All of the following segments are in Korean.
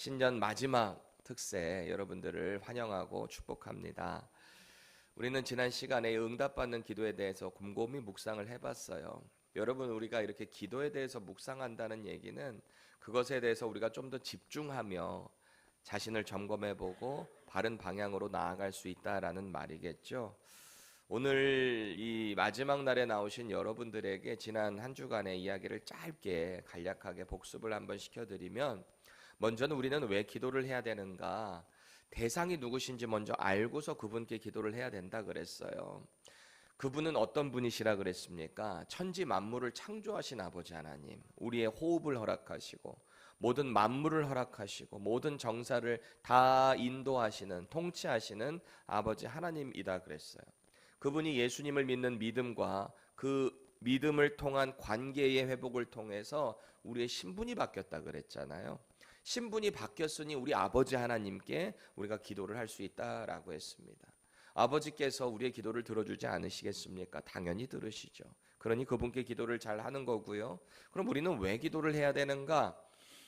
신년 마지막 특세 여러분들을 환영하고 축복합니다. 우리는 지난 시간에 응답받는 기도에 대해서 곰곰이 묵상을 해봤어요. 여러분, 우리가 이렇게 기도에 대해서 묵상한다는 얘기는 그것에 대해서 우리가 좀 더 집중하며 자신을 점검해보고 바른 방향으로 나아갈 수 있다라는 말이겠죠. 오늘 이 마지막 날에 나오신 여러분들에게 지난 한 주간의 이야기를 짧게 간략하게 복습을 한번 시켜드리면, 먼저는 우리는 왜 기도를 해야 되는가, 대상이 누구신지 먼저 알고서 그분께 기도를 해야 된다 그랬어요. 그분은 어떤 분이시라 그랬습니까? 천지 만물을 창조하신 아버지 하나님, 우리의 호흡을 허락하시고 모든 만물을 허락하시고 모든 정사를 다 인도하시는, 통치하시는 아버지 하나님이다 그랬어요. 그분이 예수님을 믿는 믿음과 그 믿음을 통한 관계의 회복을 통해서 우리의 신분이 바뀌었다 그랬잖아요. 신분이 바뀌었으니 우리 아버지 하나님께 우리가 기도를 할 수 있다라고 했습니다. 아버지께서 우리의 기도를 들어주지 않으시겠습니까? 당연히 들으시죠. 그러니 그분께 기도를 잘 하는 거고요. 그럼 우리는 왜 기도를 해야 되는가?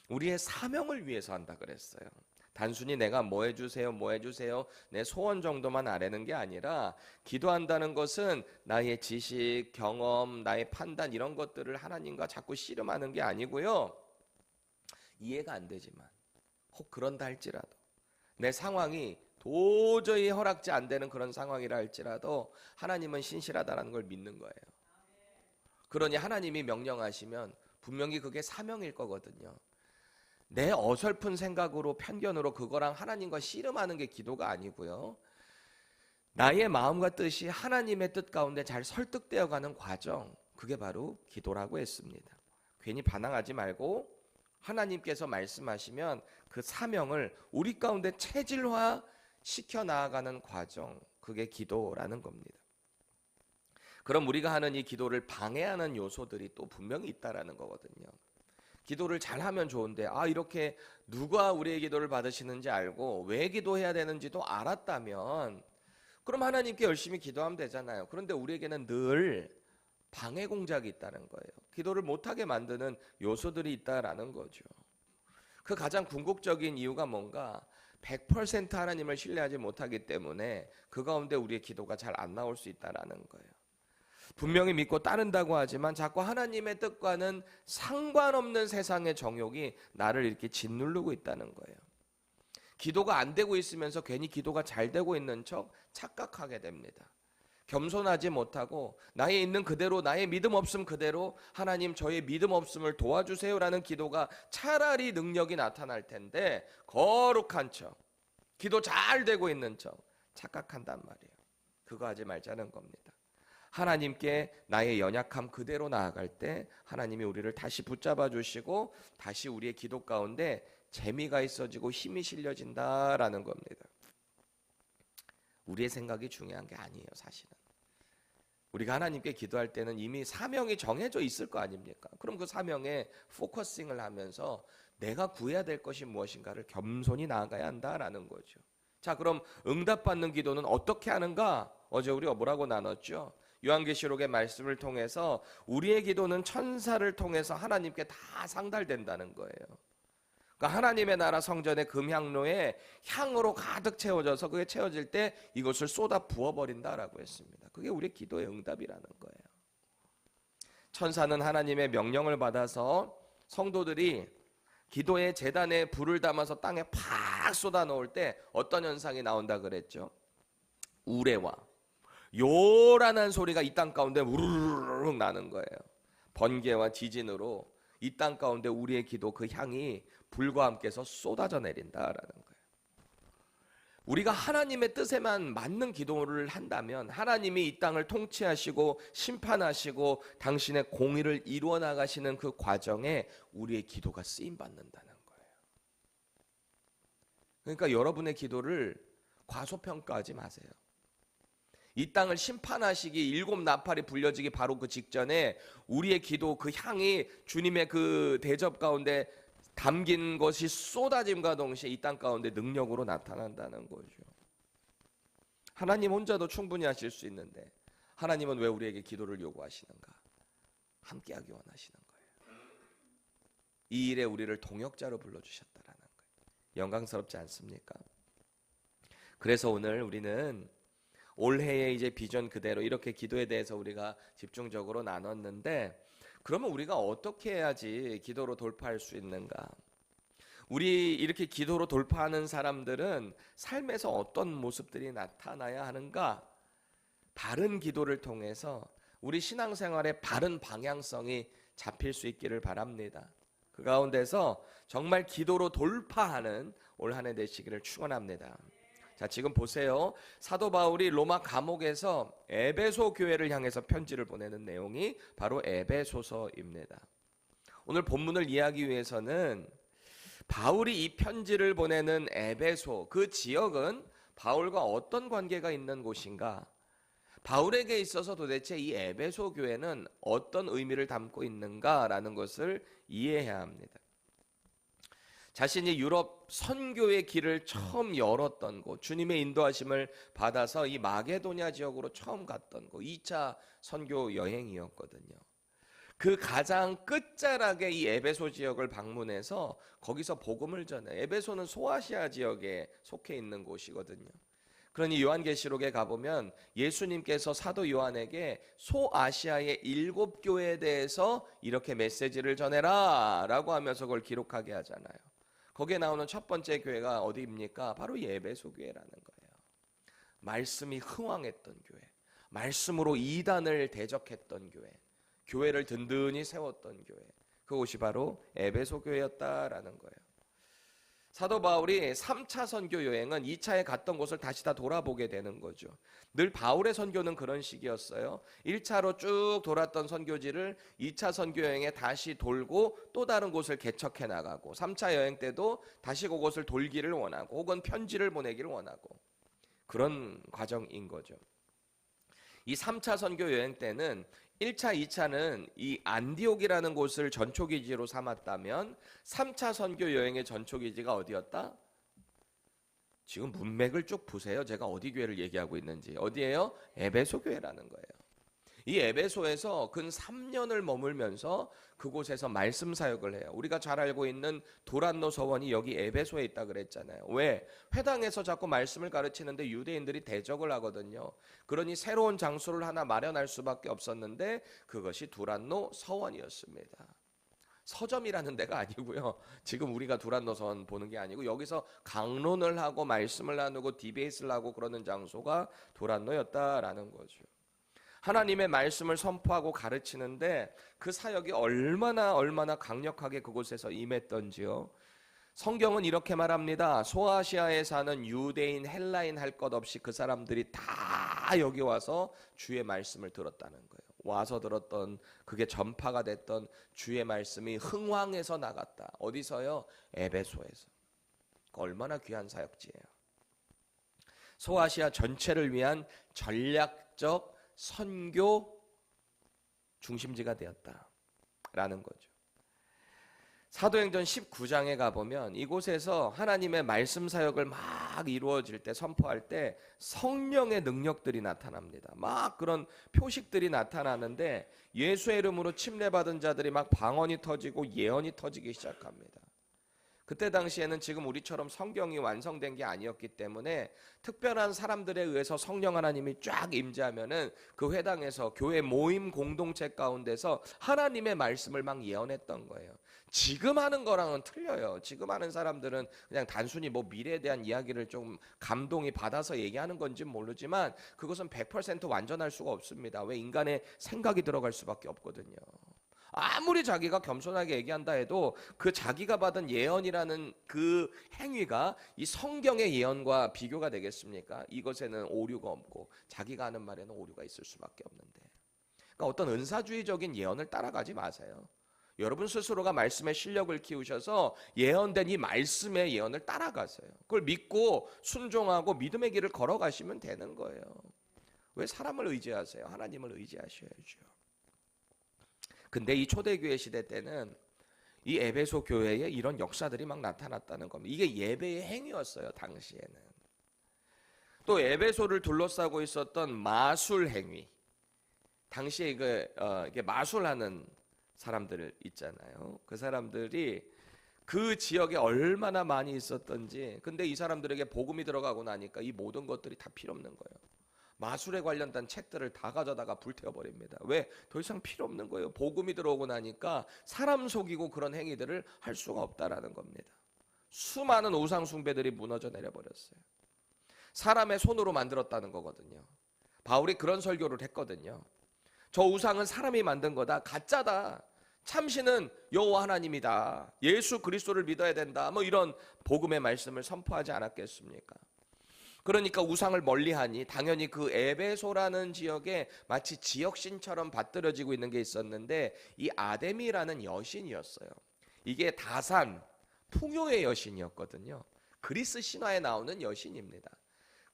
우리의 사명을 위해서 한다 그랬어요. 단순히 내가 뭐 해주세요, 뭐 해주세요, 내 소원 정도만 아뢰는 게 아니라, 기도한다는 것은 나의 지식, 경험, 나의 판단, 이런 것들을 하나님과 자꾸 씨름하는 게 아니고요. 이해가 안 되지만, 혹 그런다 할지라도, 내 상황이 도저히 허락지 안 되는 그런 상황이라 할지라도 하나님은 신실하다는 걸 믿는 거예요. 그러니 하나님이 명령하시면 분명히 그게 사명일 거거든요. 내 어설픈 생각으로, 편견으로 그거랑 하나님과 씨름하는 게 기도가 아니고요. 나의 마음과 뜻이 하나님의 뜻 가운데 잘 설득되어 가는 과정, 그게 바로 기도라고 했습니다. 괜히 반항하지 말고 하나님께서 말씀하시면 그 사명을 우리 가운데 체질화 시켜 나아가는 과정, 그게 기도라는 겁니다. 그럼 우리가 하는 이 기도를 방해하는 요소들이 또 분명히 있다라는 거거든요. 기도를 잘하면 좋은데, 이렇게 누가 우리의 기도를 받으시는지 알고 왜 기도해야 되는지도 알았다면 그럼 하나님께 열심히 기도하면 되잖아요. 그런데 우리에게는 늘 방해 공작이 있다는 거예요. 기도를 못하게 만드는 요소들이 있다라는 거죠. 그 가장 궁극적인 이유가 뭔가, 100% 하나님을 신뢰하지 못하기 때문에 그 가운데 우리의 기도가 잘 안 나올 수 있다라는 거예요. 분명히 믿고 따른다고 하지만 자꾸 하나님의 뜻과는 상관없는 세상의 정욕이 나를 이렇게 짓누르고 있다는 거예요. 기도가 안 되고 있으면서 괜히 기도가 잘 되고 있는 척 착각하게 됩니다. 겸손하지 못하고 나의 있는 그대로, 나의 믿음 없음 그대로 하나님 저의 믿음 없음을 도와주세요라는 기도가 차라리 능력이 나타날 텐데, 거룩한 척, 기도 잘 되고 있는 척 착각한단 말이에요. 그거 하지 말자는 겁니다. 하나님께 나의 연약함 그대로 나아갈 때 하나님이 우리를 다시 붙잡아 주시고 다시 우리의 기도 가운데 재미가 있어지고 힘이 실려진다라는 겁니다. 우리의 생각이 중요한 게 아니에요, 사실은. 우리가 하나님께 기도할 때는 이미 사명이 정해져 있을 거 아닙니까? 그럼 그 사명에 포커싱을 하면서 내가 구해야 될 것이 무엇인가를 겸손히 나아가야 한다라는 거죠. 자, 그럼 응답받는 기도는 어떻게 하는가? 어제 우리가 뭐라고 나눴죠? 요한계시록의 말씀을 통해서 우리의 기도는 천사를 통해서 하나님께 다 상달된다는 거예요. 그러니까 하나님의 나라 성전의 금향로에 향으로 가득 채워져서 그게 채워질 때 이것을 쏟아 부어버린다라고 했습니다. 그게 우리의 기도의 응답이라는 거예요. 천사는 하나님의 명령을 받아서 성도들이 기도의 제단에 불을 담아서 땅에 팍 쏟아 놓을 때 어떤 현상이 나온다 그랬죠? 우레와 요란한 소리가 이 땅 가운데 우르르르 나는 거예요. 번개와 지진으로 이 땅 가운데 우리의 기도 그 향이 불과 함께서 쏟아져 내린다라는 거예요. 우리가 하나님의 뜻에만 맞는 기도를 한다면 하나님이 이 땅을 통치하시고 심판하시고 당신의 공의를 이루어 나가시는 그 과정에 우리의 기도가 쓰임 받는다는 거예요. 그러니까 여러분의 기도를 과소평가하지 마세요. 이 땅을 심판하시기, 일곱 나팔이 불려지기 바로 그 직전에 우리의 기도 그 향이 주님의 그 대접 가운데 담긴 것이 쏟아짐과 동시에 이 땅 가운데 능력으로 나타난다는 거죠. 하나님 혼자도 충분히 하실 수 있는데 하나님은 왜 우리에게 기도를 요구하시는가? 함께하기 원하시는 거예요. 이 일에 우리를 동역자로 불러주셨다라는 거예요. 영광스럽지 않습니까? 그래서 오늘 우리는 올해의 이제 비전 그대로 이렇게 기도에 대해서 우리가 집중적으로 나눴는데, 그러면 우리가 어떻게 해야지 기도로 돌파할 수 있는가? 우리 이렇게 기도로 돌파하는 사람들은 삶에서 어떤 모습들이 나타나야 하는가? 바른 기도를 통해서 우리 신앙생활의 바른 방향성이 잡힐 수 있기를 바랍니다. 그 가운데서 정말 기도로 돌파하는 올 한 해 되시기를 축원합니다. 자, 지금 보세요. 사도 바울이 로마 감옥에서 에베소 교회를 향해서 편지를 보내는 내용이 바로 에베소서입니다. 오늘 본문을 이해하기 위해서는 바울이 이 편지를 보내는 에베소, 그 지역은 바울과 어떤 관계가 있는 곳인가? 바울에게 있어서 도대체 이 에베소 교회는 어떤 의미를 담고 있는가라는 것을 이해해야 합니다. 자신이 유럽 선교의 길을 처음 열었던 곳, 주님의 인도하심을 받아서 이 마게도냐 지역으로 처음 갔던 곳, 2차 선교 여행이었거든요. 그 가장 끝자락에 이 에베소 지역을 방문해서 거기서 복음을 전해. 에베소는 소아시아 지역에 속해 있는 곳이거든요. 그러니 요한계시록에 가보면 예수님께서 사도 요한에게 소아시아의 7교회에 대해서 이렇게 메시지를 전해라 라고 하면서 그걸 기록하게 하잖아요. 거기에 나오는 첫 번째 교회가 어디입니까? 바로 이 에베소 교회라는 거예요. 말씀이 흥왕했던 교회, 말씀으로 이단을 대적했던 교회, 교회를 든든히 세웠던 교회, 그곳이 바로 에베소 교회였다라는 거예요. 사도 바울이 3차 선교 여행은 2차에 갔던 곳을 다시 다 돌아보게 되는 거죠. 늘 바울의 선교는 그런 식이었어요. 1차로 쭉 돌았던 선교지를 2차 선교 여행에 다시 돌고 또 다른 곳을 개척해 나가고, 3차 여행 때도 다시 그곳을 돌기를 원하고 혹은 편지를 보내기를 원하고, 그런 과정인 거죠. 이 3차 선교 여행 때는 1차, 2차는 이 안디옥이라는 곳을 전초기지로 삼았다면 3차 선교 여행의 전초기지가 어디였다? 지금 문맥을 쭉 보세요. 제가 어디 교회를 얘기하고 있는지. 어디예요? 에베소 교회라는 거예요. 이 에베소에서 근 3년을 머물면서 그곳에서 말씀 사역을 해요. 우리가 잘 알고 있는 두란노 서원이 여기 에베소에 있다 그랬잖아요. 왜? 회당에서 자꾸 말씀을 가르치는데 유대인들이 대적을 하거든요. 그러니 새로운 장소를 하나 마련할 수밖에 없었는데 그것이 두란노 서원이었습니다. 서점이라는 데가 아니고요. 지금 우리가 두란노 서원 보는 게 아니고 여기서 강론을 하고 말씀을 나누고 디베이트를 하고 그러는 장소가 두란노였다라는 거죠. 하나님의 말씀을 선포하고 가르치는데 그 사역이 얼마나 강력하게 그곳에서 임했던지요. 성경은 이렇게 말합니다. 소아시아에 사는 유대인, 헬라인 할 것 없이 그 사람들이 다 여기 와서 주의 말씀을 들었다는 거예요. 와서 들었던, 그게 전파가 됐던 주의 말씀이 흥왕해서 나갔다. 어디서요? 에베소에서. 얼마나 귀한 사역지예요. 소아시아 전체를 위한 전략적 선교 중심지가 되었다라는 거죠. 사도행전 19장에 가보면 이곳에서 하나님의 말씀 사역을 막 이루어질 때, 선포할 때 성령의 능력들이 나타납니다. 막 그런 표식들이 나타나는데 예수의 이름으로 침례받은 자들이 막 방언이 터지고 예언이 터지기 시작합니다. 그때 당시에는 지금 우리처럼 성경이 완성된 게 아니었기 때문에 특별한 사람들에 의해서 성령 하나님이 쫙 임재하면은 그 회당에서 교회 모임 공동체 가운데서 하나님의 말씀을 막 예언했던 거예요. 지금 하는 거랑은 틀려요. 지금 하는 사람들은 그냥 단순히 뭐 미래에 대한 이야기를 좀 감동이 받아서 얘기하는 건지 모르지만 그것은 100% 완전할 수가 없습니다. 왜? 인간의 생각이 들어갈 수밖에 없거든요. 아무리 자기가 겸손하게 얘기한다 해도 그 자기가 받은 예언이라는 그 행위가 이 성경의 예언과 비교가 되겠습니까? 이것에는 오류가 없고 자기가 하는 말에는 오류가 있을 수밖에 없는데, 그러니까 어떤 은사주의적인 예언을 따라가지 마세요. 여러분 스스로가 말씀의 실력을 키우셔서 예언된 이 말씀의 예언을 따라가세요. 그걸 믿고 순종하고 믿음의 길을 걸어가시면 되는 거예요. 왜 사람을 의지하세요? 하나님을 의지하셔야죠. 근데 이 초대교회 시대 때는 이 에베소 교회에 이런 역사들이 막 나타났다는 겁니다. 이게 예배의 행위였어요, 당시에는. 또 에베소를 둘러싸고 있었던 마술 행위. 당시에 이게 마술하는 사람들 있잖아요. 그 사람들이 그 지역에 얼마나 많이 있었던지. 근데 이 사람들에게 복음이 들어가고 나니까 이 모든 것들이 다 필요 없는 거예요. 마술에 관련된 책들을 다 가져다가 불태워버립니다. 왜? 더 이상 필요 없는 거예요. 복음이 들어오고 나니까 사람 속이고 그런 행위들을 할 수가 없다라는 겁니다. 수많은 우상 숭배들이 무너져 내려버렸어요. 사람의 손으로 만들었다는 거거든요. 바울이 그런 설교를 했거든요. 저 우상은 사람이 만든 거다. 가짜다. 참신은 여호와 하나님이다. 예수 그리스도를 믿어야 된다. 뭐 이런 복음의 말씀을 선포하지 않았겠습니까? 그러니까 우상을 멀리하니 당연히 그 에베소라는 지역에 마치 지역신처럼 받들어지고 있는 게 있었는데, 이 아데미라는 여신이었어요. 이게 다산, 풍요의 여신이었거든요. 그리스 신화에 나오는 여신입니다.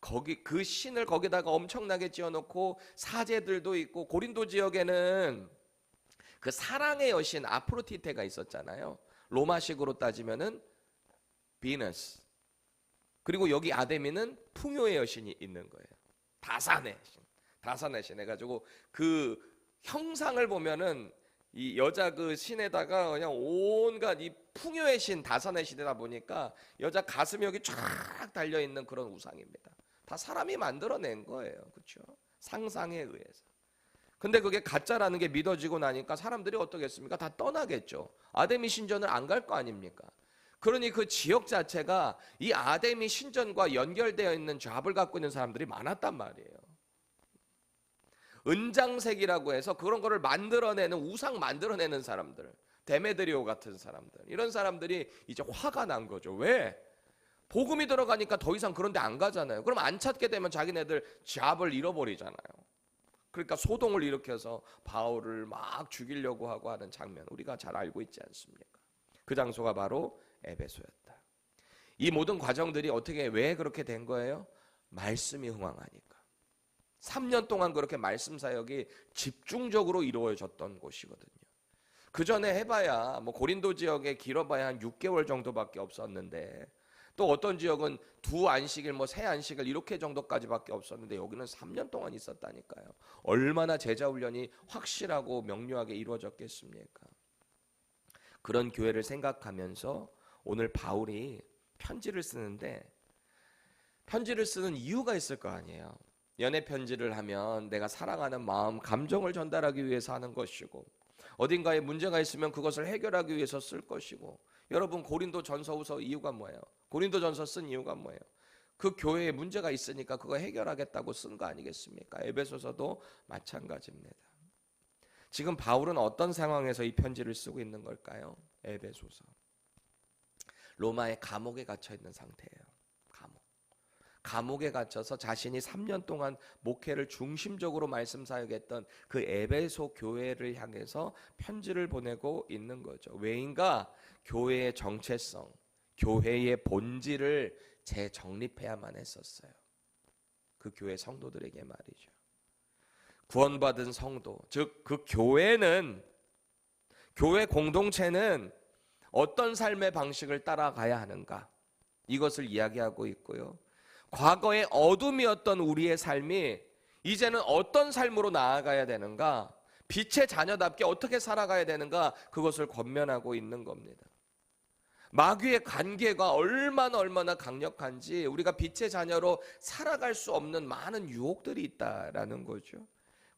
거기 그 신을 거기다가 엄청나게 지어놓고 사제들도 있고, 고린도 지역에는 그 사랑의 여신 아프로디테가 있었잖아요. 로마식으로 따지면은 비너스. 그리고 여기 아데미는 풍요의 여신이 있는 거예요. 다산의 신, 다산의 신 해가지고 그 형상을 보면은 이 여자 그 신에다가 그냥 온갖 이 풍요의 신, 다산의 신이다 보니까 여자 가슴이 여기 쫙 달려 있는 그런 우상입니다. 다 사람이 만들어낸 거예요, 그렇죠? 상상에 의해서. 근데 그게 가짜라는 게 믿어지고 나니까 사람들이 어떻겠습니까? 다 떠나겠죠. 아데미 신전을 안 갈 거 아닙니까? 그러니 그 지역 자체가 이 아데미 신전과 연결되어 있는 잡을 갖고 있는 사람들이 많았단 말이에요. 은장색이라고 해서 그런 거를 만들어내는, 우상 만들어내는 사람들, 데메드리오 같은 사람들, 이런 사람들이 이제 화가 난 거죠. 왜? 복음이 들어가니까 더 이상 그런 데 안 가잖아요. 그럼 안 찾게 되면 자기네들 잡을 잃어버리잖아요. 그러니까 소동을 일으켜서 바울을 막 죽이려고 하고 하는 장면, 우리가 잘 알고 있지 않습니까? 그 장소가 바로 에베소였다. 이 모든 과정들이 어떻게, 왜 그렇게 된 거예요? 말씀이 흥황하니까. 3년 동안 그렇게 말씀 사역이 집중적으로 이루어졌던 곳이거든요. 그 전에 해봐야 뭐 고린도 지역에 길어봐야 한 6개월 정도밖에 없었는데, 또 어떤 지역은 2안식일 뭐 3안식일 이렇게 정도까지밖에 없었는데, 여기는 3년 동안 있었다니까요. 얼마나 제자훈련이 확실하고 명료하게 이루어졌겠습니까? 그런 교회를 생각하면서 오늘 바울이 편지를 쓰는데, 편지를 쓰는 이유가 있을 거 아니에요. 연애 편지를 하면 내가 사랑하는 마음, 감정을 전달하기 위해서 하는 것이고, 어딘가에 문제가 있으면 그것을 해결하기 위해서 쓸 것이고. 여러분, 고린도 전서후서 이유가 뭐예요? 고린도 전서 쓴 이유가 뭐예요? 그 교회에 문제가 있으니까 그거 해결하겠다고 쓴 거 아니겠습니까? 에베소서도 마찬가지입니다. 지금 바울은 어떤 상황에서 이 편지를 쓰고 있는 걸까요? 에베소서. 로마의 감옥에 갇혀 있는 상태예요. 감옥에 갇혀서 자신이 3년 동안 목회를 중심적으로 말씀 사역했던 그 에베소 교회를 향해서 편지를 보내고 있는 거죠. 왜인가? 교회의 정체성, 교회의 본질을 재정립해야만 했었어요. 그 교회 성도들에게 말이죠. 구원받은 성도, 즉 그 교회는, 교회 공동체는 어떤 삶의 방식을 따라가야 하는가, 이것을 이야기하고 있고요. 과거의 어둠이었던 우리의 삶이 이제는 어떤 삶으로 나아가야 되는가, 빛의 자녀답게 어떻게 살아가야 되는가, 그것을 권면하고 있는 겁니다. 마귀의 관계가 얼마나 강력한지, 우리가 빛의 자녀로 살아갈 수 없는 많은 유혹들이 있다라는 거죠.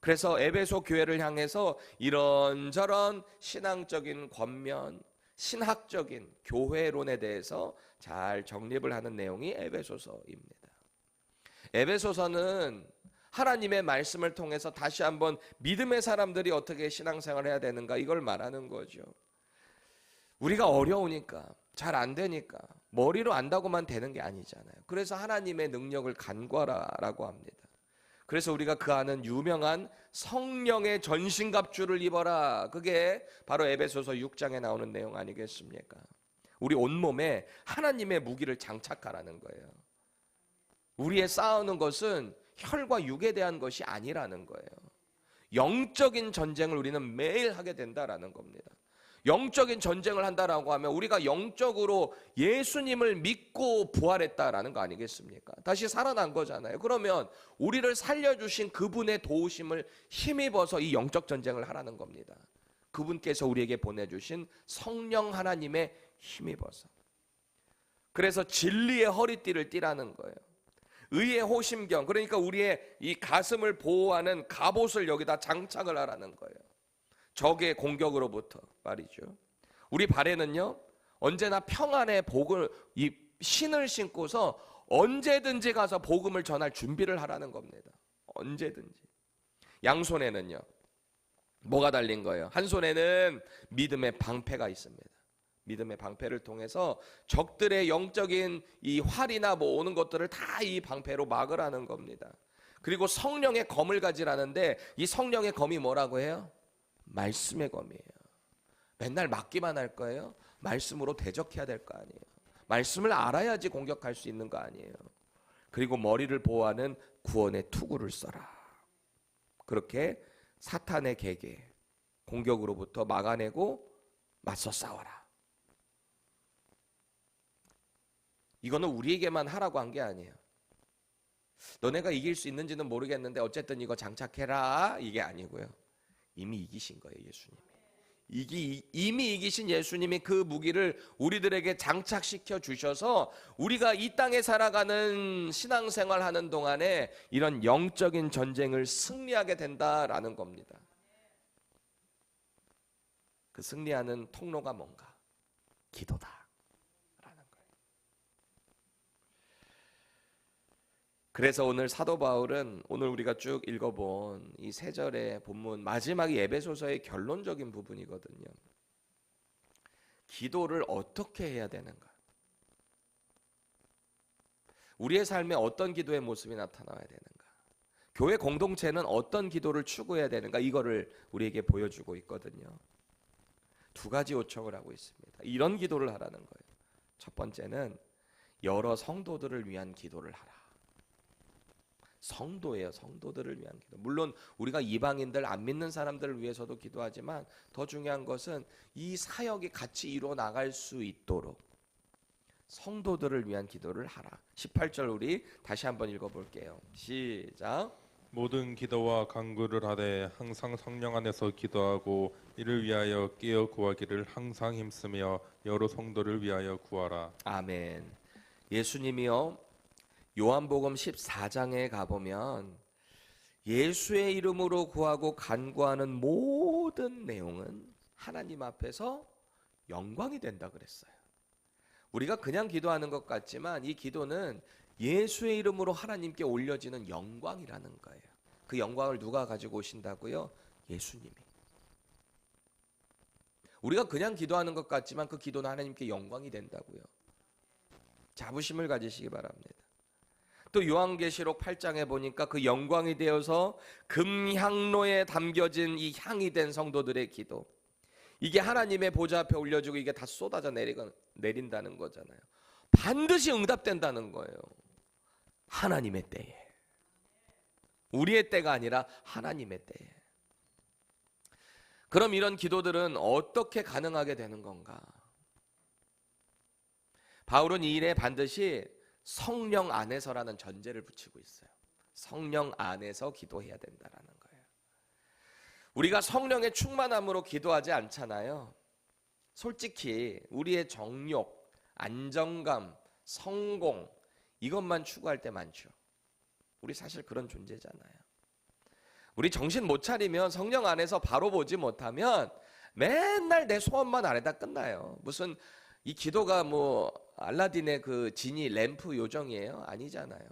그래서 에베소 교회를 향해서 이런저런 신앙적인 권면, 신학적인 교회론에 대해서 잘 정립을 하는 내용이 에베소서입니다. 에베소서는 하나님의 말씀을 통해서 다시 한번 믿음의 사람들이 어떻게 신앙생활을 해야 되는가, 이걸 말하는 거죠. 우리가 어려우니까, 잘 안 되니까 머리로 안다고만 되는 게 아니잖아요. 그래서 하나님의 능력을 간구하라라고 합니다. 그래서 우리가 그 아는 유명한 성령의 전신갑주를 입어라, 그게 바로 에베소서 6장에 나오는 내용 아니겠습니까? 우리 온몸에 하나님의 무기를 장착하라는 거예요. 우리의 싸우는 것은 혈과 육에 대한 것이 아니라는 거예요. 영적인 전쟁을 우리는 매일 하게 된다라는 겁니다. 영적인 전쟁을 한다라고 하면 우리가 영적으로 예수님을 믿고 부활했다라는 거 아니겠습니까? 다시 살아난 거잖아요. 그러면 우리를 살려주신 그분의 도우심을 힘입어서 이 영적 전쟁을 하라는 겁니다. 그분께서 우리에게 보내주신 성령 하나님의 힘입어서. 그래서 진리의 허리띠를 띠라는 거예요. 의의 호심경, 그러니까 우리의 이 가슴을 보호하는 갑옷을 여기다 장착을 하라는 거예요. 적의 공격으로부터 말이죠. 우리 발에는요 언제나 평안의 복을, 이 신을 신고서 언제든지 가서 복음을 전할 준비를 하라는 겁니다. 언제든지. 양손에는요 뭐가 달린 거예요? 한 손에는 믿음의 방패가 있습니다. 믿음의 방패를 통해서 적들의 영적인 이 활이나 뭐 오는 것들을 다 이 방패로 막으라는 겁니다. 그리고 성령의 검을 가지라는데 이 성령의 검이 뭐라고 해요? 말씀의 검이에요. 맨날 맞기만 할 거예요? 말씀으로 대적해야 될 거 아니에요. 말씀을 알아야지 공격할 수 있는 거 아니에요. 그리고 머리를 보호하는 구원의 투구를 써라. 그렇게 사탄의 계계, 공격으로부터 막아내고 맞서 싸워라. 이거는 우리에게만 하라고 한 게 아니에요. 너네가 이길 수 있는지는 모르겠는데 어쨌든 이거 장착해라, 이게 아니고요. 이미 이기신 거예요, 예수님이. 이미 이기신 예수님이 그 무기를 우리들에게 장착시켜 주셔서 우리가 이 땅에 살아가는 신앙생활 하는 동안에 이런 영적인 전쟁을 승리하게 된다라는 겁니다. 그 승리하는 통로가 뭔가? 기도다. 그래서 오늘 사도 바울은 오늘 우리가 쭉 읽어본 이 세 절의 본문 마지막이 에베소서의 결론적인 부분이거든요. 기도를 어떻게 해야 되는가? 우리의 삶에 어떤 기도의 모습이 나타나야 되는가? 교회 공동체는 어떤 기도를 추구해야 되는가? 이거를 우리에게 보여주고 있거든요. 두 가지 요청을 하고 있습니다. 이런 기도를 하라는 거예요. 첫 번째는 여러 성도들을 위한 기도를 하라. 성도예요. 성도들을 위한 기도. 물론 우리가 이방인들, 안 믿는 사람들을 위해서도 기도하지만 더 중요한 것은 이 사역이 같이 이루어 나갈 수 있도록 성도들을 위한 기도를 하라. 18절 우리 다시 한번 읽어볼게요. 시작. 모든 기도와 간구를 하되 항상 성령 안에서 기도하고 이를 위하여 깨어 구하기를 항상 힘쓰며 여러 성도를 위하여 구하라. 아멘. 예수님이요 요한복음 14장에 가보면 예수의 이름으로 구하고 간구하는 모든 내용은 하나님 앞에서 영광이 된다 그랬어요. 우리가 그냥 기도하는 것 같지만 이 기도는 예수의 이름으로 하나님께 올려지는 영광이라는 거예요. 그 영광을 누가 가지고 오신다고요? 예수님이. 우리가 그냥 기도하는 것 같지만 그 기도는 하나님께 영광이 된다고요. 자부심을 가지시기 바랍니다. 또 요한계시록 8장에 보니까 그 영광이 되어서 금향로에 담겨진 이 향이 된 성도들의 기도, 이게 하나님의 보좌 앞에 올려주고 이게 다 쏟아져 내린다는 거잖아요. 반드시 응답된다는 거예요. 하나님의 때에. 우리의 때가 아니라 하나님의 때에. 그럼 이런 기도들은 어떻게 가능하게 되는 건가? 바울은 이 일에 반드시 성령 안에서라는 전제를 붙이고 있어요. 성령 안에서 기도해야 된다라는 거예요. 우리가 성령의 충만함으로 기도하지 않잖아요. 솔직히 우리의 정욕, 안정감, 성공 이것만 추구할 때 많죠. 우리 사실 그런 존재잖아요. 우리 정신 못 차리면 성령 안에서 바로 보지 못하면 맨날 내 소원만 안에다 끝나요. 무슨 이 기도가 뭐 알라딘의 그 지니 램프 요정이에요? 아니잖아요.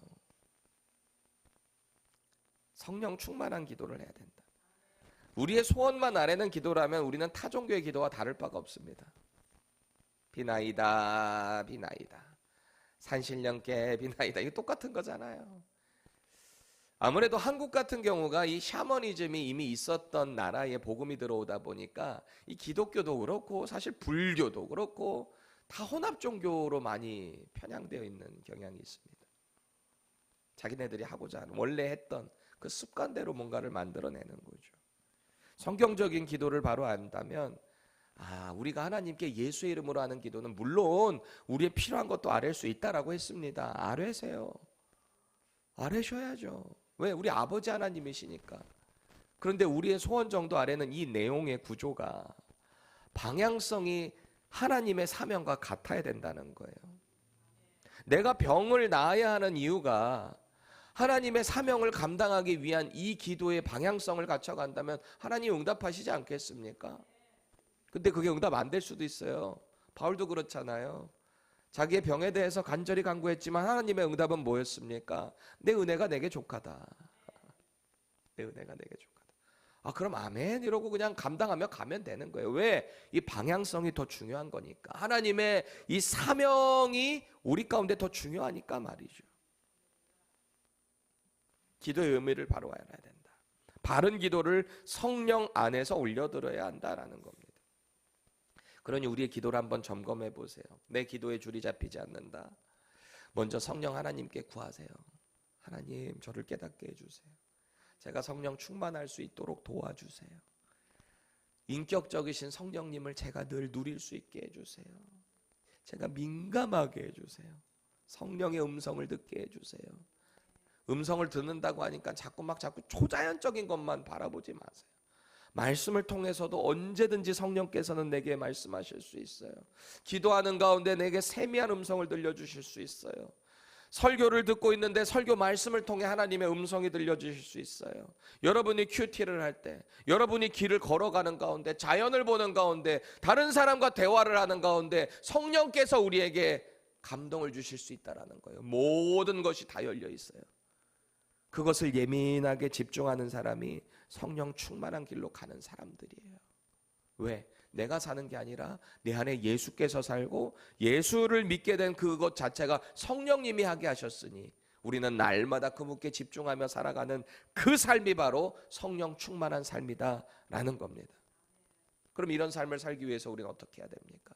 성령 충만한 기도를 해야 된다. 우리의 소원만 아래는 기도라면 우리는 타 종교의 기도와 다를 바가 없습니다. 비나이다 비나이다 산신령께 비나이다 이거 똑같은 거잖아요. 아무래도 한국 같은 경우가 이 샤머니즘이 이미 있었던 나라에 복음이 들어오다 보니까 이 기독교도 그렇고 사실 불교도 그렇고 다 혼합 종교로 많이 편향되어 있는 경향이 있습니다. 자기네들이 하고자 하는 원래 했던 그 습관대로 뭔가를 만들어내는 거죠. 성경적인 기도를 바로 안다면 우리가 하나님께 예수의 이름으로 하는 기도는 물론 우리의 필요한 것도 아뢰 수 있다라고 했습니다. 아뢰세요. 아뢰셔야죠. 왜? 우리 아버지 하나님이시니까. 그런데 우리의 소원 정도 아래는 이 내용의 구조가 방향성이 하나님의 사명과 같아야 된다는 거예요. 내가 병을 나아야 하는 이유가 하나님의 사명을 감당하기 위한 이 기도의 방향성을 갖춰간다면 하나님 응답하시지 않겠습니까? 근데 그게 응답 안 될 수도 있어요. 바울도 그렇잖아요. 자기의 병에 대해서 간절히 간구했지만 하나님의 응답은 뭐였습니까? 내 은혜가 내게 족하다. 내 은혜가 내게 족하다. 아, 그럼 아멘 이러고 그냥 감당하며 가면 되는 거예요. 왜? 이 방향성이 더 중요한 거니까. 하나님의 이 사명이 우리 가운데 더 중요하니까 말이죠. 기도의 의미를 바로 알아야 된다. 바른 기도를 성령 안에서 올려드려야 한다라는 겁니다. 그러니 우리의 기도를 한번 점검해 보세요. 내 기도에 줄이 잡히지 않는다. 먼저 성령 하나님께 구하세요. 하나님, 저를 깨닫게 해주세요. 제가 성령 충만할 수 있도록 도와주세요. 인격적이신 성령님을 제가 늘 누릴 수 있게 해주세요. 제가 민감하게 해주세요. 성령의 음성을 듣게 해주세요. 음성을 듣는다고 하니까 자꾸 초자연적인 것만 바라보지 마세요. 말씀을 통해서도 언제든지 성령께서는 내게 말씀하실 수 있어요. 기도하는 가운데 내게 세미한 음성을 들려주실 수 있어요. 설교를 듣고 있는데 설교 말씀을 통해 하나님의 음성이 들려주실 수 있어요. 여러분이 큐티를 할 때, 여러분이 길을 걸어가는 가운데, 자연을 보는 가운데, 다른 사람과 대화를 하는 가운데 성령께서 우리에게 감동을 주실 수 있다는 거예요. 모든 것이 다 열려 있어요. 그것을 예민하게 집중하는 사람이 성령 충만한 길로 가는 사람들이에요. 왜? 내가 사는 게 아니라 내 안에 예수께서 살고 예수를 믿게 된 그것 자체가 성령님이 하게 하셨으니 우리는 날마다 그 묻게 집중하며 살아가는 그 삶이 바로 성령 충만한 삶이다라는 겁니다. 그럼 이런 삶을 살기 위해서 우리는 어떻게 해야 됩니까?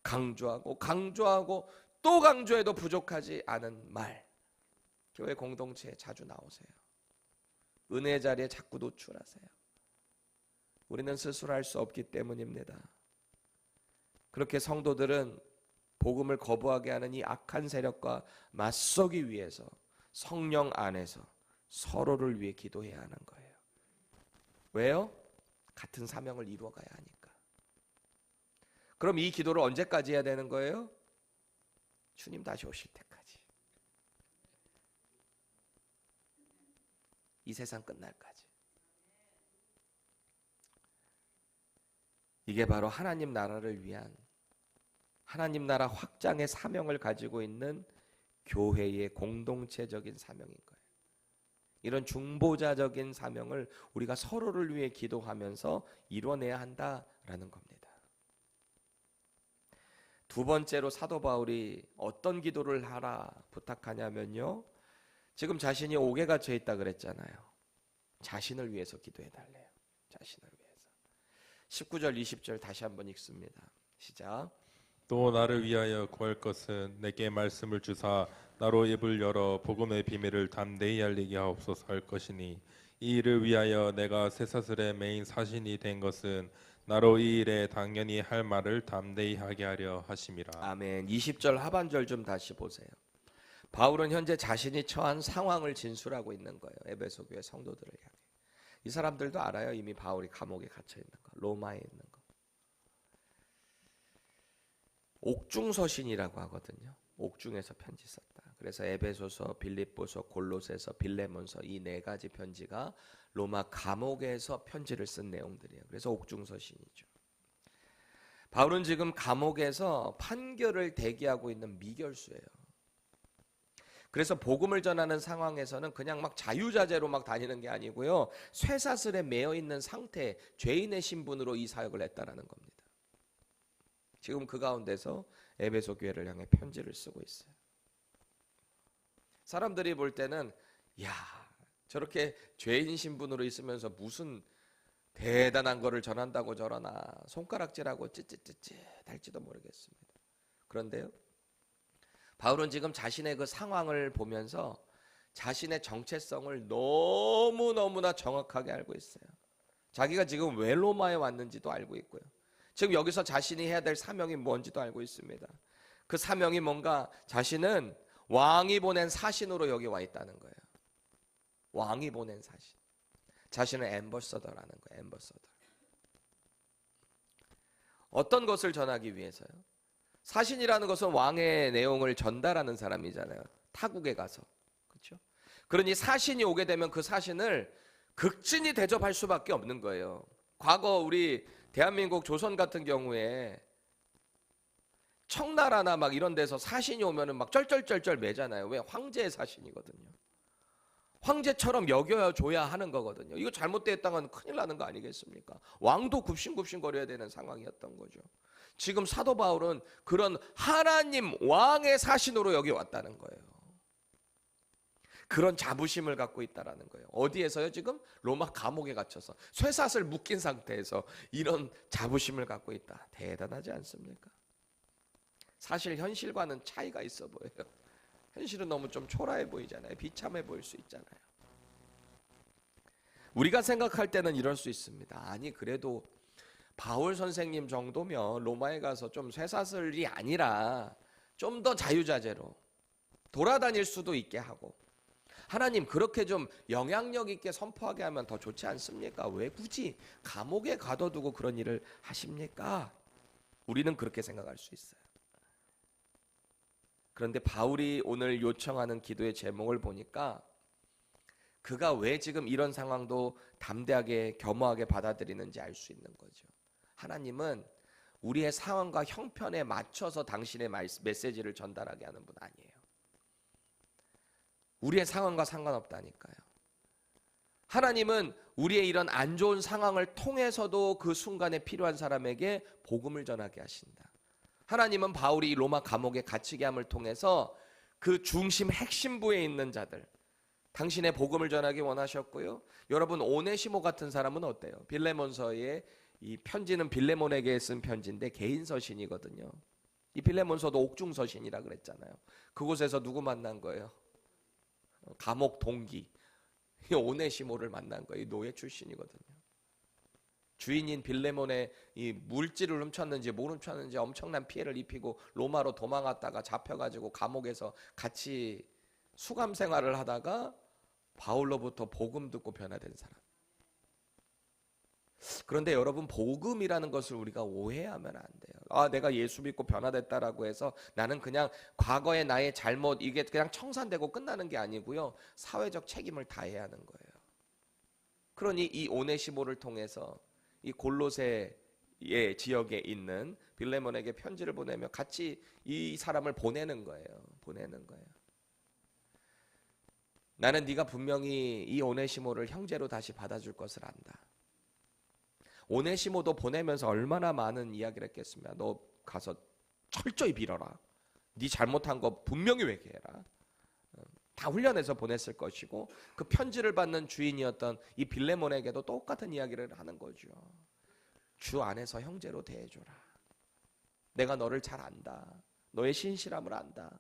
강조하고 또 강조해도 부족하지 않은 말. 교회 공동체에 자주 나오세요. 은혜 자리에 자꾸 노출하세요. 우리는 스스로 할 수 없기 때문입니다. 그렇게 성도들은 복음을 거부하게 하는 이 악한 세력과 맞서기 위해서 성령 안에서 서로를 위해 기도해야 하는 거예요. 왜요? 같은 사명을 이루어가야 하니까. 그럼 이 기도를 언제까지 해야 되는 거예요? 주님 다시 오실 때까지. 이 세상 끝날까지. 이게 바로 하나님 나라를 위한 하나님 나라 확장의 사명을 가지고 있는 교회의 공동체적인 사명인 거예요. 이런 중보자적인 사명을 우리가 서로를 위해 기도하면서 이뤄내야 한다라는 겁니다. 두 번째로 사도 바울이 어떤 기도를 하라 부탁하냐면요. 지금 자신이 옥에 갇혀 있다 그랬잖아요. 자신을 위해서 기도해 달래요. 자신을 위해서. 19절 20절 다시 한번 읽습니다. 시작. 또 나를 위하여 구할 것은 내게 말씀을 주사 나로 입을 열어 복음의 비밀을 담대히 알리게 하옵소서 할 것이니 이 일을 위하여 내가 쇠사슬에 매인 사신이 된 것은 나로 이 일에 당연히 할 말을 담대히 하게 하려 하심이라. 아멘. 20절 하반절 좀 다시 보세요. 바울은 현재 자신이 처한 상황을 진술하고 있는 거예요. 에베소 교회 성도들을 향해. 이 사람들도 알아요. 이미 바울이 감옥에 갇혀 있는 거, 로마에 있는 거. 옥중서신이라고 하거든요. 옥중에서 편지 썼다. 그래서 에베소서, 빌립보서, 골로새서, 빌레몬서 이 네 가지 편지가 로마 감옥에서 편지를 쓴 내용들이에요. 그래서 옥중서신이죠. 바울은 지금 감옥에서 판결을 대기하고 있는 미결수예요. 그래서 복음을 전하는 상황에서는 그냥 막 자유자재로 막 다니는 게 아니고요. 쇠사슬에 매여 있는 상태, 죄인의 신분으로 이 사역을 했다라는 겁니다. 지금 그 가운데서 에베소 교회를 향해 편지를 쓰고 있어요. 사람들이 볼 때는 야, 저렇게 죄인 신분으로 있으면서 무슨 대단한 거를 전한다고 저러나 손가락질하고 찌찌찌찌 할지도 모르겠습니다. 그런데요. 바울은 지금 자신의 그 상황을 보면서 자신의 정체성을 너무너무나 정확하게 알고 있어요. 자기가 지금 왜 로마에 왔는지도 알고 있고요. 지금 여기서 자신이 해야 될 사명이 뭔지도 알고 있습니다. 그 사명이 뭔가 자신은 왕이 보낸 사신으로 여기 와 있다는 거예요. 왕이 보낸 사신. 자신은 엠버서더라는 거예요. 엠버서더. 어떤 것을 전하기 위해서요? 사신이라는 것은 왕의 내용을 전달하는 사람이잖아요. 타국에 가서. 그렇죠? 그러니 사신이 오게 되면 그 사신을 극진히 대접할 수밖에 없는 거예요. 과거 우리 대한민국 조선 같은 경우에 청나라나 막 이런 데서 사신이 오면은 막 쩔쩔쩔쩔 매잖아요. 왜? 황제의 사신이거든요. 황제처럼 여겨줘야 하는 거거든요. 이거 잘못됐다면 큰일 나는 거 아니겠습니까? 왕도 굽신굽신 거려야 되는 상황이었던 거죠. 지금 사도 바울은 그런 하나님 왕의 사신으로 여기 왔다는 거예요. 그런 자부심을 갖고 있다라는 거예요. 어디에서요? 지금 로마 감옥에 갇혀서 쇠사슬 묶인 상태에서 이런 자부심을 갖고 있다. 대단하지 않습니까? 사실 현실과는 차이가 있어 보여요. 현실은 너무 좀 초라해 보이잖아요. 비참해 보일 수 있잖아요. 우리가 생각할 때는 이럴 수 있습니다. 아니 그래도 바울 선생님 정도면 로마에 가서 좀 쇠사슬이 아니라 좀 더 자유자재로 돌아다닐 수도 있게 하고 하나님 그렇게 좀 영향력 있게 선포하게 하면 더 좋지 않습니까? 왜 굳이 감옥에 가둬두고 그런 일을 하십니까? 우리는 그렇게 생각할 수 있어요. 그런데 바울이 오늘 요청하는 기도의 제목을 보니까 그가 왜 지금 이런 상황도 담대하게 겸허하게 받아들이는지 알 수 있는 거죠. 하나님은 우리의 상황과 형편에 맞춰서 당신의 메시지를 전달하게 하는 분 아니에요. 우리의 상황과 상관없다니까요. 하나님은 우리의 이런 안 좋은 상황을 통해서도 그 순간에 필요한 사람에게 복음을 전하게 하신다. 하나님은 바울이 로마 감옥에 갇히게 함을 통해서 그 중심 핵심부에 있는 자들 당신의 복음을 전하기 원하셨고요. 여러분 오네시모 같은 사람은 어때요? 빌레몬서의 이 편지는 빌레몬에게 쓴 편지인데 개인 서신이거든요. 이 빌레몬서도 옥중 서신이라 그랬잖아요. 그곳에서 누구 만난 거예요? 감옥 동기 이 오네시모를 만난 거예요. 이 노예 출신이거든요. 주인인 빌레몬의 이 물질을 훔쳤는지 못 훔쳤는지 엄청난 피해를 입히고 로마로 도망갔다가 잡혀가지고 감옥에서 같이 수감 생활을 하다가 바울로부터 복음 듣고 변화된 사람. 그런데 여러분 복음이라는 것을 우리가 오해하면 안 돼요. 아 내가 예수 믿고 변화됐다라고 해서 나는 그냥 과거의 나의 잘못 이게 그냥 청산되고 끝나는 게 아니고요. 사회적 책임을 다해야 하는 거예요. 그러니 이 오네시모를 통해서 이 골로새의 지역에 있는 빌레몬에게 편지를 보내며 같이 이 사람을 보내는 거예요. 보내는 거예요. 나는 네가 분명히 이 오네시모를 형제로 다시 받아줄 것을 안다. 오네시모도 보내면서 얼마나 많은 이야기를 했겠습니까? 너 가서 철저히 빌어라. 네 잘못한 거 분명히 회개해라. 다 훈련해서 보냈을 것이고 그 편지를 받는 주인이었던 이 빌레몬에게도 똑같은 이야기를 하는 거죠. 주 안에서 형제로 대해줘라. 내가 너를 잘 안다. 너의 신실함을 안다.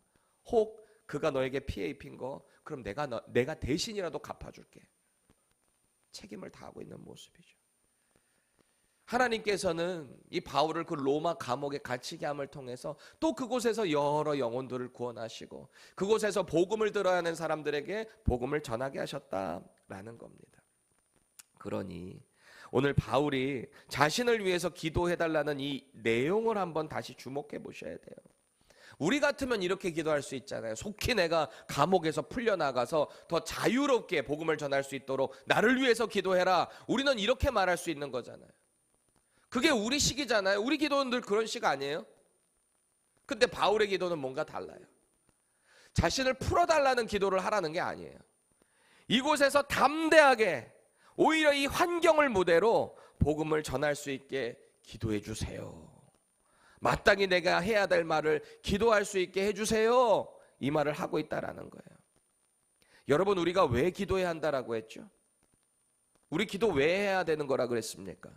혹 그가 너에게 피해 입힌 거 그럼 내가 대신이라도 갚아줄게. 책임을 다하고 있는 모습이죠. 하나님께서는 이 바울을 그 로마 감옥에 갇히게 함을 통해서 또 그곳에서 여러 영혼들을 구원하시고 그곳에서 복음을 들어야 하는 사람들에게 복음을 전하게 하셨다라는 겁니다. 그러니 오늘 바울이 자신을 위해서 기도해달라는 이 내용을 한번 다시 주목해 보셔야 돼요. 우리 같으면 이렇게 기도할 수 있잖아요. 속히 내가 감옥에서 풀려나가서 더 자유롭게 복음을 전할 수 있도록 나를 위해서 기도해라. 우리는 이렇게 말할 수 있는 거잖아요. 그게 우리 식이잖아요. 우리 기도는 늘 그런 식 아니에요? 근데 바울의 기도는 뭔가 달라요. 자신을 풀어달라는 기도를 하라는 게 아니에요. 이곳에서 담대하게 오히려 이 환경을 무대로 복음을 전할 수 있게 기도해 주세요. 마땅히 내가 해야 될 말을 기도할 수 있게 해주세요. 이 말을 하고 있다라는 거예요. 여러분 우리가 왜 기도해야 한다라고 했죠? 우리 기도 왜 해야 되는 거라 그랬습니까?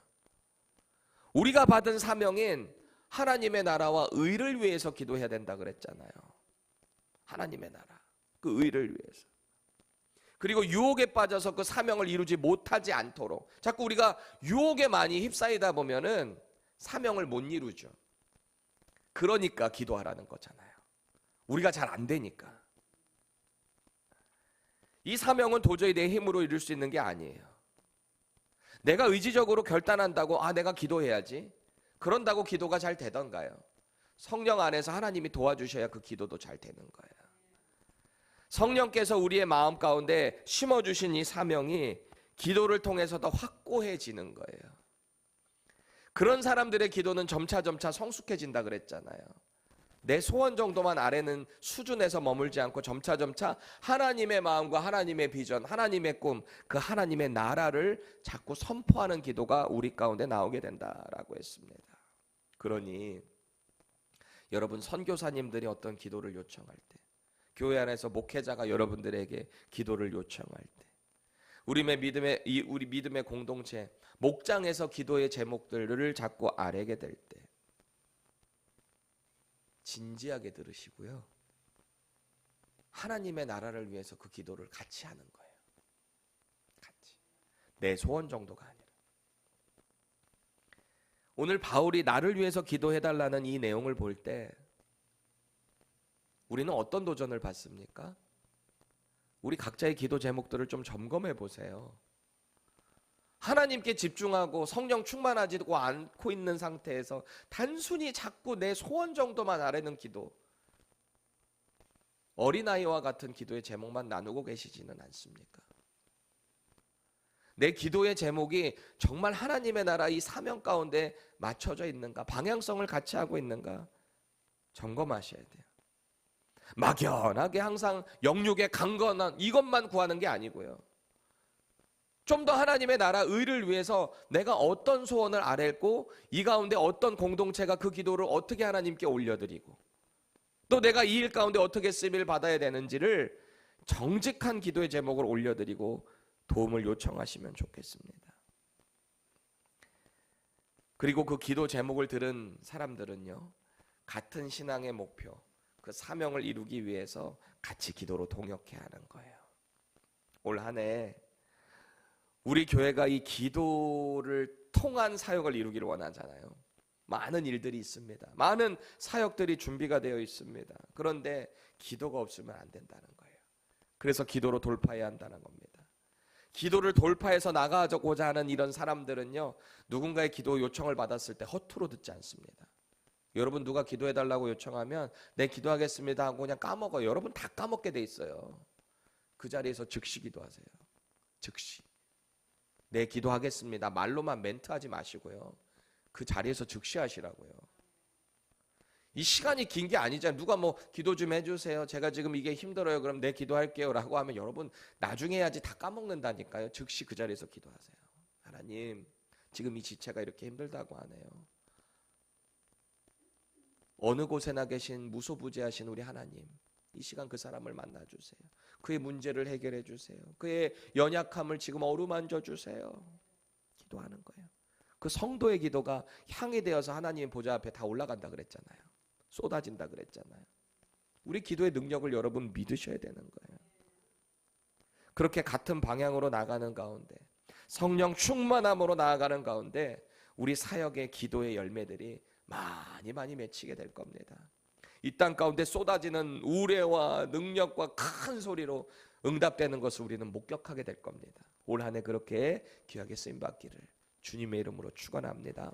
우리가 받은 사명인 하나님의 나라와 의를 위해서 기도해야 된다 그랬잖아요. 하나님의 나라, 그 의를 위해서. 그리고 유혹에 빠져서 그 사명을 이루지 못하지 않도록 자꾸 우리가 유혹에 많이 휩싸이다 보면은 사명을 못 이루죠. 그러니까 기도하라는 거잖아요. 우리가 잘 안 되니까. 이 사명은 도저히 내 힘으로 이룰 수 있는 게 아니에요. 내가 의지적으로 결단한다고 내가 기도해야지. 그런다고 기도가 잘 되던가요? 성령 안에서 하나님이 도와주셔야 그 기도도 잘 되는 거예요. 성령께서 우리의 마음 가운데 심어주신 이 사명이 기도를 통해서 더 확고해지는 거예요. 그런 사람들의 기도는 점차 성숙해진다 그랬잖아요. 내 소원 정도만 아래는 수준에서 머물지 않고 점차 하나님의 마음과 하나님의 비전, 하나님의 꿈, 그 하나님의 나라를 자꾸 선포하는 기도가 우리 가운데 나오게 된다라고 했습니다. 그러니 여러분, 선교사님들이 어떤 기도를 요청할 때, 교회 안에서 목회자가 여러분들에게 기도를 요청할 때, 우리 믿음의 공동체, 목장에서 기도의 제목들을 자꾸 아뢰게 될 때 진지하게 들으시고요, 하나님의 나라를 위해서 그 기도를 같이 하는 거예요. 같이. 내 소원 정도가 아니라. 오늘 바울이 나를 위해서 기도해달라는 이 내용을 볼 때 우리는 어떤 도전을 받습니까? 우리 각자의 기도 제목들을 좀 점검해 보세요. 하나님께 집중하고 성령 충만하지도 않고 있는 상태에서 단순히 자꾸 내 소원 정도만 아뢰는 기도, 어린아이와 같은 기도의 제목만 나누고 계시지는 않습니까? 내 기도의 제목이 정말 하나님의 나라 이 사명 가운데 맞춰져 있는가, 방향성을 같이 하고 있는가 점검하셔야 돼요. 막연하게 항상 영육의 강건한 이것만 구하는 게 아니고요, 좀 더 하나님의 나라 의를 위해서 내가 어떤 소원을 아뢰고 이 가운데 어떤 공동체가 그 기도를 어떻게 하나님께 올려드리고 또 내가 이 일 가운데 어떻게 쓰임을 받아야 되는지를 정직한 기도의 제목을 올려드리고 도움을 요청하시면 좋겠습니다. 그리고 그 기도 제목을 들은 사람들은요, 같은 신앙의 목표, 그 사명을 이루기 위해서 같이 기도로 동역해야 하는 거예요. 올 한 해 우리 교회가 이 기도를 통한 사역을 이루기를 원하잖아요. 많은 일들이 있습니다. 많은 사역들이 준비가 되어 있습니다. 그런데 기도가 없으면 안 된다는 거예요. 그래서 기도로 돌파해야 한다는 겁니다. 기도를 돌파해서 나가고자 하는 이런 사람들은요, 누군가의 기도 요청을 받았을 때 허투루 듣지 않습니다. 여러분, 누가 기도해달라고 요청하면 네 기도하겠습니다 하고 그냥 까먹어요. 여러분 다 까먹게 돼 있어요. 그 자리에서 즉시 기도하세요. 즉시. 네 기도하겠습니다 말로만 멘트하지 마시고요, 그 자리에서 즉시 하시라고요. 이 시간이 긴 게 아니잖아요. 누가 뭐 기도 좀 해주세요, 제가 지금 이게 힘들어요, 그럼 네 기도할게요 라고 하면 여러분 나중에 해야지 다 까먹는다니까요. 즉시 그 자리에서 기도하세요. 하나님, 지금 이 지체가 이렇게 힘들다고 하네요. 어느 곳에나 계신 무소부재하신 우리 하나님, 이 시간 그 사람을 만나주세요. 그의 문제를 해결해 주세요. 그의 연약함을 지금 어루만져 주세요. 기도하는 거예요. 그 성도의 기도가 향이 되어서 하나님의 보좌 앞에 다 올라간다 그랬잖아요. 쏟아진다 그랬잖아요. 우리 기도의 능력을 여러분 믿으셔야 되는 거예요. 그렇게 같은 방향으로 나가는 가운데, 성령 충만함으로 나아가는 가운데 우리 사역의 기도의 열매들이 많이 맺히게 될 겁니다. 이 땅 가운데 쏟아지는 우레와 능력과 큰 소리로 응답되는 것을 우리는 목격하게 될 겁니다. 올 한 해 그렇게 귀하게 쓰임받기를 주님의 이름으로 축원합니다.